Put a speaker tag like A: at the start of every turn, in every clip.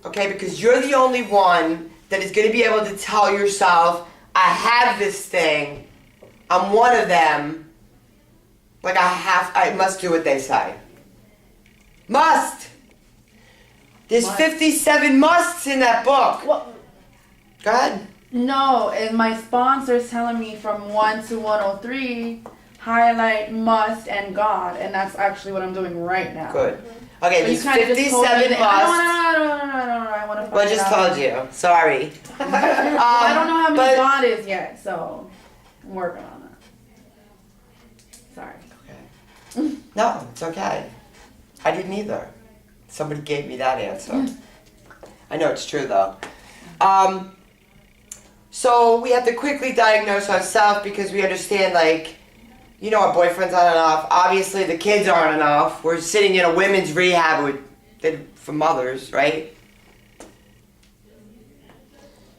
A: Okay, because you're the only one that is going to be able to tell yourself, I have this thing, I'm one of them, like I must do what they say. Must! There's 57 musts in that book.
B: Well,
A: go ahead.
B: No, and my sponsor's telling me from 1 to 103, highlight must and God, and that's actually what I'm doing right now.
A: Good. Okay, there's 57 musts.
B: I don't know. I want to find
A: Well, I just told you. Sorry.
B: I don't know how many God is yet, so I'm working on that. Sorry.
A: Okay. No, it's okay. I didn't either. Somebody gave me that answer. I know it's true though. So we have to quickly diagnose ourselves because we understand, like, you know, our boyfriends aren't enough. Obviously, the kids aren't enough. We're sitting in a women's rehab for mothers, right?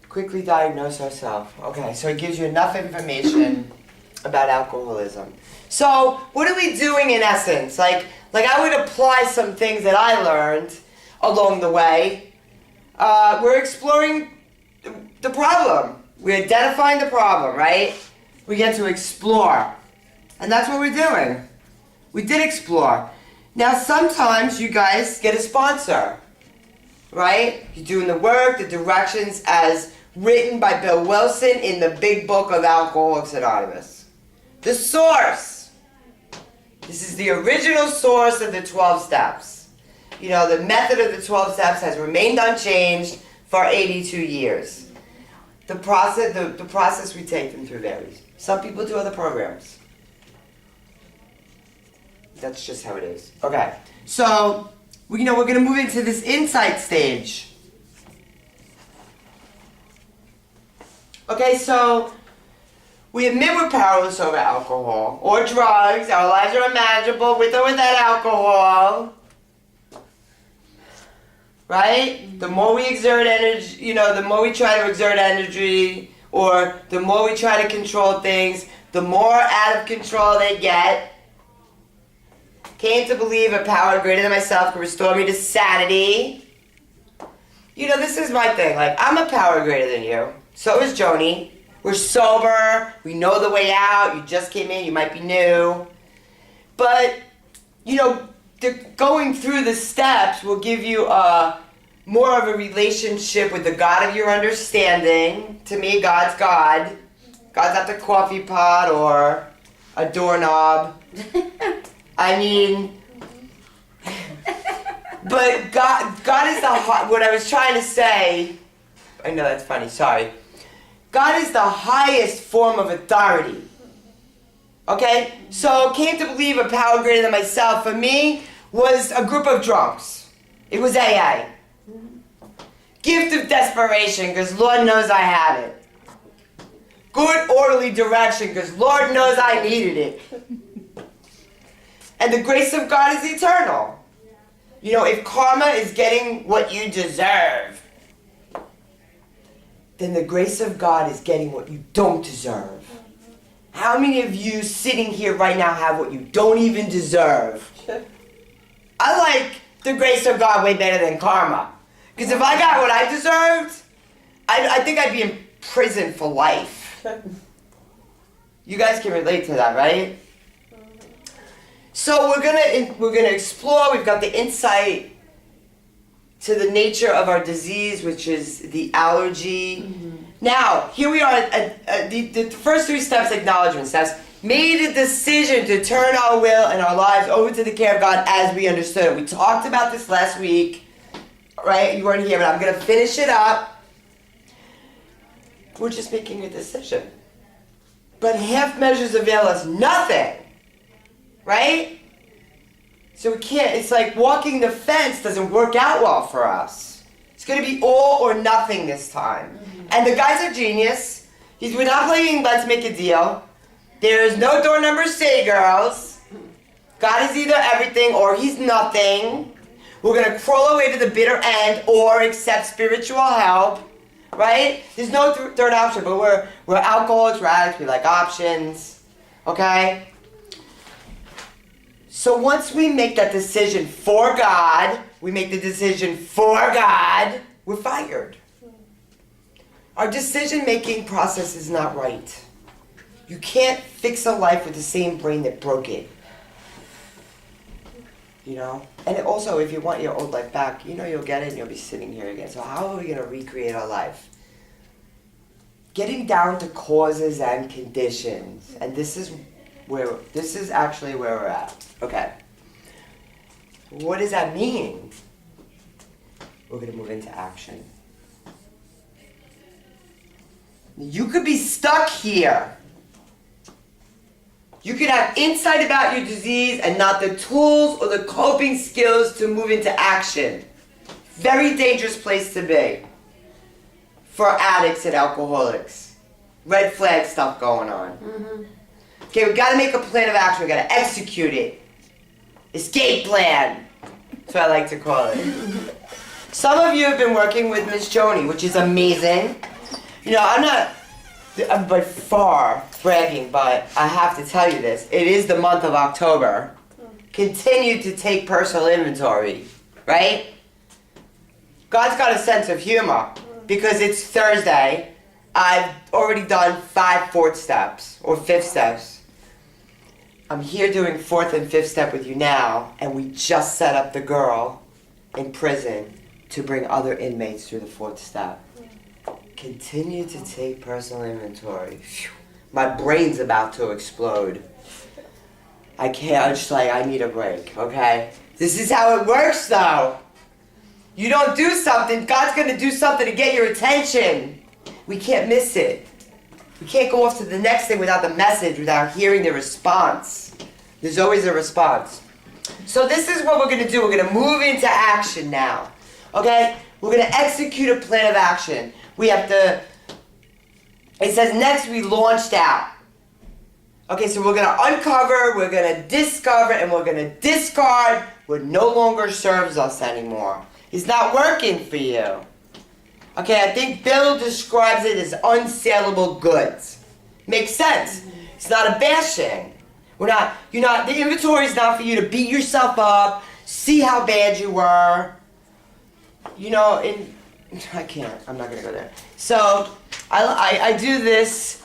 A: Quickly diagnose ourselves. Okay, so it gives you enough information about alcoholism. So what are we doing in essence? Like I would apply some things that I learned along the way. We're exploring the problem. We're identifying the problem, right? We get to explore. And that's what we're doing. We did explore. Now sometimes you guys get a sponsor, right? You're doing the work, the directions as written by Bill Wilson in the big book of Alcoholics Anonymous. The source. This is the original source of the 12 steps. You know, the method of the 12 steps has remained unchanged for 82 years. The process we take them through varies. Some people do other programs. That's just how it is. Okay, so we're going to move into this insight stage. Okay, so we admit we're powerless over alcohol or drugs. Our lives are unmanageable with or without alcohol. Right? The more we exert energy, the more we try to exert energy, or the more we try to control things, the more out of control they get. Came to believe a power greater than myself could restore me to sanity. This is my thing. Like, I'm a power greater than you. So is Joni. We're sober. We know the way out. You just came in. You might be new. But, going through the steps will give you more of a relationship with the God of your understanding. To me, God's God. God's not the coffee pot or a doorknob. I mean, but God is what I was trying to say. I know that's funny, sorry. God is the highest form of authority. Okay? So came to believe a power greater than myself for me was a group of drunks. It was AA. Gift of desperation, because Lord knows I had it. Good orderly direction, because Lord knows I needed it. And the grace of God is eternal. If karma is getting what you deserve, then the grace of God is getting what you don't deserve. How many of you sitting here right now have what you don't even deserve? I like the grace of God way better than karma. Because if I got what I deserved, I think I'd be in prison for life. You guys can relate to that, right? So we're gonna explore. We've got the insight to the nature of our disease, which is the allergy. Mm-hmm. Now, here we are at the first 3 steps, acknowledgement steps. Made a decision to turn our will and our lives over to the care of God as we understood it. We talked about this last week, right? You weren't here, but I'm going to finish it up. We're just making a decision. But half measures avail us nothing, right? So we can't, it's like walking the fence doesn't work out well for us. It's going to be all or nothing this time. Mm-hmm. And the guy's a genius. We're not playing Let's Make a Deal. There is no door number say, girls. God is either everything or he's nothing. We're going to crawl away to the bitter end or accept spiritual help, right? There's no third option, but we're alcoholics, we're addicts, we like options, okay? So once we make that decision for God, we make the decision for God, we're fired. Our decision-making process is not right. You can't fix a life with the same brain that broke it. You know? And also, if you want your old life back, you know you'll get it and you'll be sitting here again. So how are we going to recreate our life? Getting down to causes and conditions. And this is actually where we're at. Okay. What does that mean? We're going to move into action. You could be stuck here. You could have insight about your disease and not the tools or the coping skills to move into action. Very dangerous place to be for addicts and alcoholics. Red flag stuff going on. Mm-hmm. Okay, we got to make a plan of action. We got to execute it. Escape plan. That's what I like to call it. Some of you have been working with Miss Joni, which is amazing. You know, I'm by far bragging, but I have to tell you this. It is the month of October. Continue to take personal inventory, right? God's got a sense of humor because it's Thursday. I've already done 5 4th steps or 5th steps. I'm here doing 4th and 5th step with you now, and we just set up the girl in prison to bring other inmates through the 4th step. Continue to take personal inventory. Phew. My brain's about to explode. I can't, I'm just like, I need a break, okay? This is how it works though. You don't do something, God's gonna do something to get your attention. We can't miss it. We can't go off to the next thing without the message, without hearing the response. There's always a response. So this is what we're gonna do. We're gonna move into action now, okay? We're gonna execute a plan of action. We have to, it says next we launched out. Okay, so we're going to uncover, we're going to discover, and we're going to discard what no longer serves us anymore. It's not working for you. Okay, I think Bill describes it as unsaleable goods. Makes sense. It's not a bashing. The inventory is not for you to beat yourself up, see how bad you were. You know, I'm not going to go there. So, I do this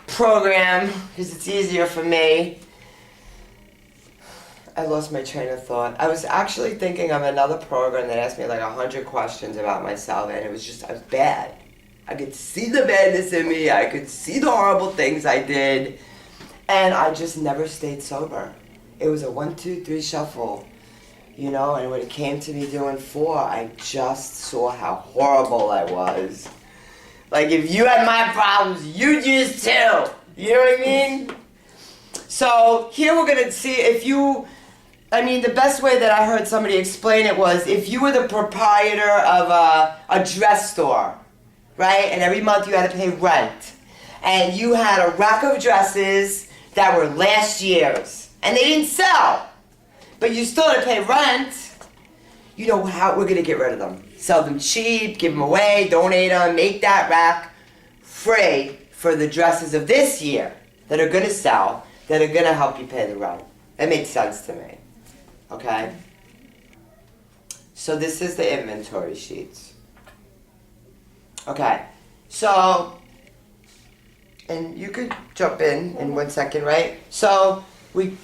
A: program because it's easier for me. I lost my train of thought. I was actually thinking of another program that asked me like 100 questions about myself, and I was bad. I could see the badness in me, I could see the horrible things I did, and I just never stayed sober. It was a 1, 2, 3 shuffle. You know, and when it came to me doing 4, I just saw how horrible I was. Like, if you had my problems, you'd use too. You know what I mean? So, here we're going to see if you, the best way that I heard somebody explain it was if you were the proprietor of a dress store, right? And every month you had to pay rent. And you had a rack of dresses that were last year's. And they didn't sell. But you still had to pay rent. You know how we're going to get rid of them. Sell them cheap, give them away, donate them, make that rack free for the dresses of this year that are going to sell, that are going to help you pay the rent. That makes sense to me. Okay? So this is the inventory sheets. Okay. So, and you could jump in 1 second, right? So, we're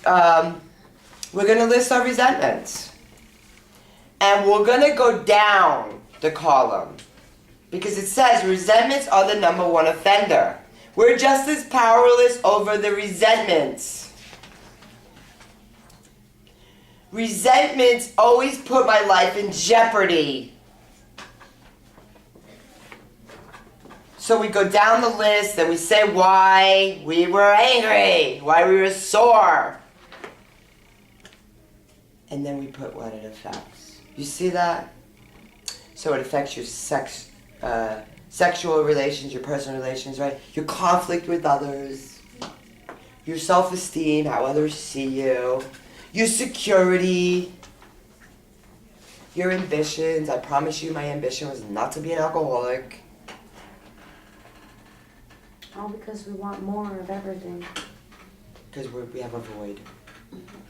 A: going to list our resentments. And we're going to go down the column. Because it says resentments are the number 1 offender. We're just as powerless over the resentments. Resentments always put my life in jeopardy. So we go down the list and we say why we were angry, why we were sore. And then we put what it affects. You see that? So it affects your sexual relations, your personal relations, right? Your conflict with others, your self-esteem, how others see you, your security, your ambitions. I promise you my ambition was not to be an alcoholic.
C: All because we want more of everything.
A: Because we have a void.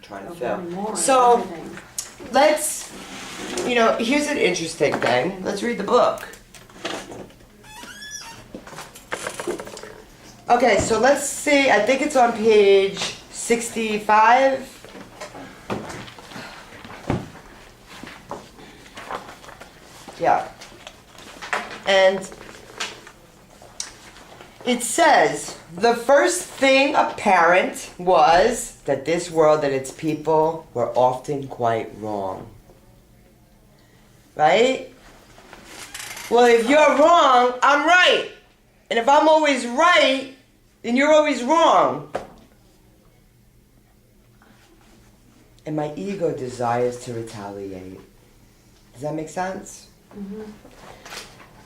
A: Trying to
C: Of
A: fill.
C: wanting more of
A: So
C: everything.
A: let's You know, here's an interesting thing. Let's read the book. Okay, so let's see. I think it's on page 65. Yeah. And it says, the first thing apparent was that this world and its people were often quite wrong. Right? Well, if you're wrong, I'm right. And if I'm always right, then you're always wrong. And my ego desires to retaliate. Does that make sense? Mm-hmm.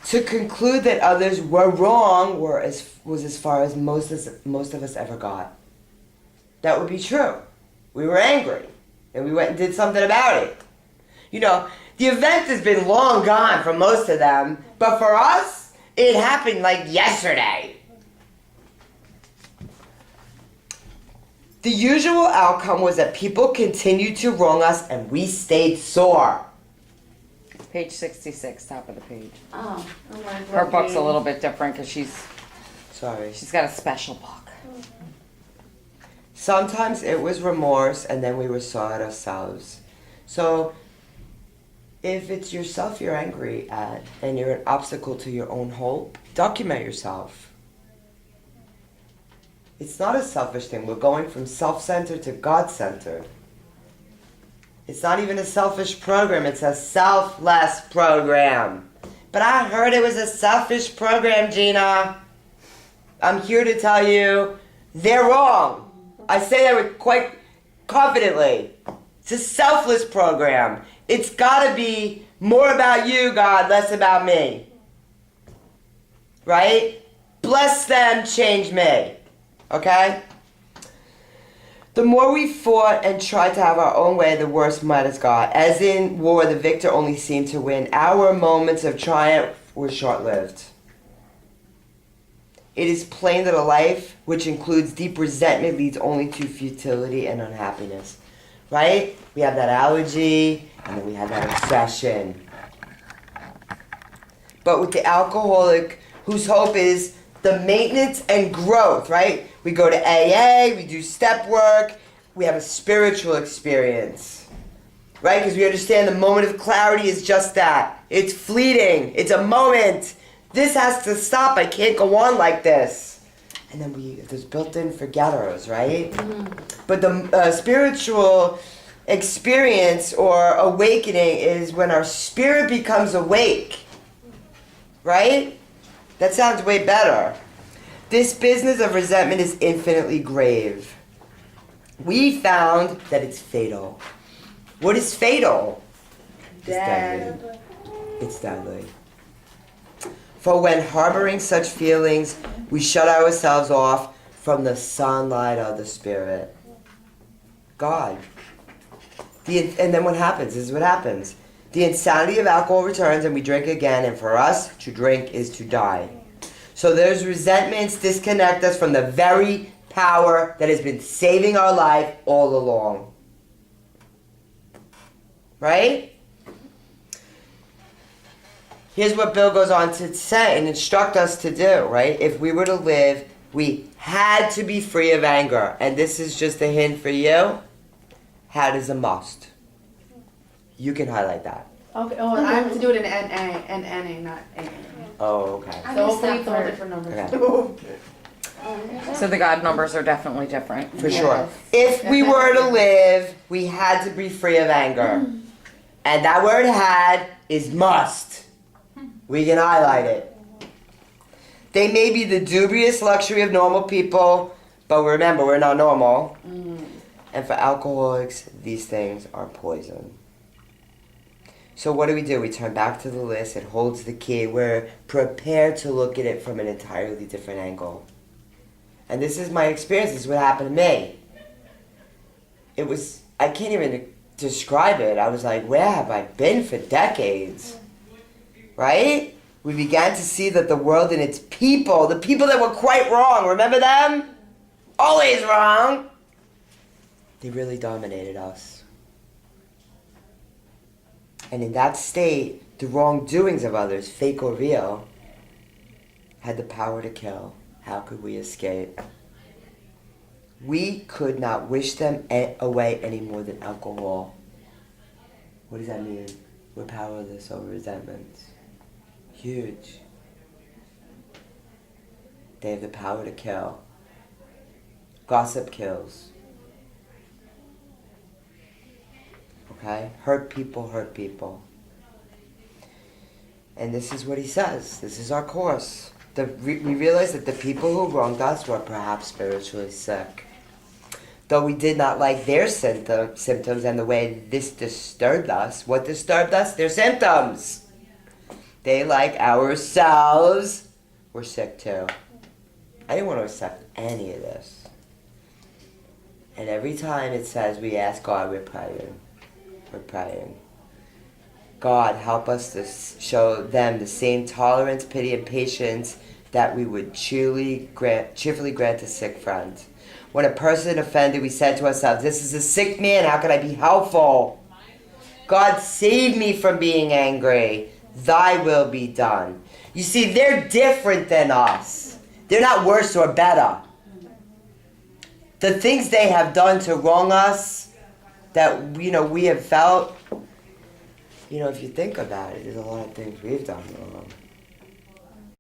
A: To conclude that others were wrong was as far as most of us ever got. That would be true. We were angry, and we went and did something about it. You know, the event has been long gone for most of them, but for us, it happened like yesterday. The usual outcome was that people continued to wrong us, and we stayed sore.
D: Page 66, top of the page.
C: Oh.
D: Her book's a little bit different because she's got a special book.
A: Sometimes it was remorse, and then we were sore at ourselves. So, if it's yourself you're angry at, and you're an obstacle to your own hope, document yourself. It's not a selfish thing. We're going from self-centered to God-centered. It's not even a selfish program. It's a selfless program. But I heard it was a selfish program, Gina. I'm here to tell you, they're wrong. I say that with quite confidently. It's a selfless program. It's got to be more about you, God, less about me. Right? Bless them, change me. Okay? The more we fought and tried to have our own way, the worse might have got. As in war, the victor only seemed to win. Our moments of triumph were short-lived. It is plain that a life which includes deep resentment leads only to futility and unhappiness. Right? We have that allergy, and then we have that obsession. But with the alcoholic, whose hope is the maintenance and growth, right? We go to AA, we do step work, we have a spiritual experience, right? Because we understand the moment of clarity is just that. It's fleeting. It's a moment. This has to stop. I can't go on like this. And then there's built-in forgetters, right? Mm-hmm. But the spiritual experience or awakening is when our spirit becomes awake, right? That sounds way better. This business of resentment is infinitely grave. We found that it's fatal. What is fatal?
B: Dead.
A: It's deadly. For when harboring such feelings, we shut ourselves off from the sunlight of the Spirit. God. And then what happens? This is what happens. The insanity of alcohol returns and we drink again, and for us, to drink is to die. So there's resentments disconnect us from the very power that has been saving our life all along. Right? Here's what Bill goes on to say and instruct us to do, right? If we were to live, we had to be free of anger. And this is just a hint for you. Had is a must. You can highlight that.
B: Okay, oh, I have to do it in NA, not AA.
A: Oh, okay.
B: So hopefully it's all different numbers.
A: Okay.
D: So the God numbers are definitely different.
A: For sure. If we were to live, we had to be free of anger. And that word had is must. We can highlight it. They may be the dubious luxury of normal people, but remember, we're not normal. And for alcoholics, these things are poison. So what do? We turn back to the list. It holds the key. We're prepared to look at it from an entirely different angle. And this is my experience. This is what happened to me. It was, I can't even describe it. I was like, where have I been for decades? Right? We began to see that the world and its people, the people that were quite wrong, remember them? Always wrong. They really dominated us. And in that state, the wrongdoings of others, fake or real, had the power to kill. How could we escape? We could not wish them away any more than alcohol. What does that mean? We're powerless over resentments. Huge. They have the power to kill. Gossip kills. Okay? Hurt people hurt people. And this is what he says. This is our course. We realize that the people who wronged us were perhaps spiritually sick. Though we did not like their symptoms and the way this disturbed us. What disturbed us? Their symptoms. They, like ourselves, were sick too. I didn't want to accept any of this. And every time it says we ask God, we're praying. We're praying. God, help us to show them the same tolerance, pity, and patience that we would cheerfully grant a sick friend. When a person offended, we said to ourselves, this is a sick man, how can I be helpful? God, save me from being angry. Thy will be done. You see, they're different than us. They're not worse or better. The things they have done to wrong us, that, we have felt, if you think about it, there's a lot of things we've done wrong.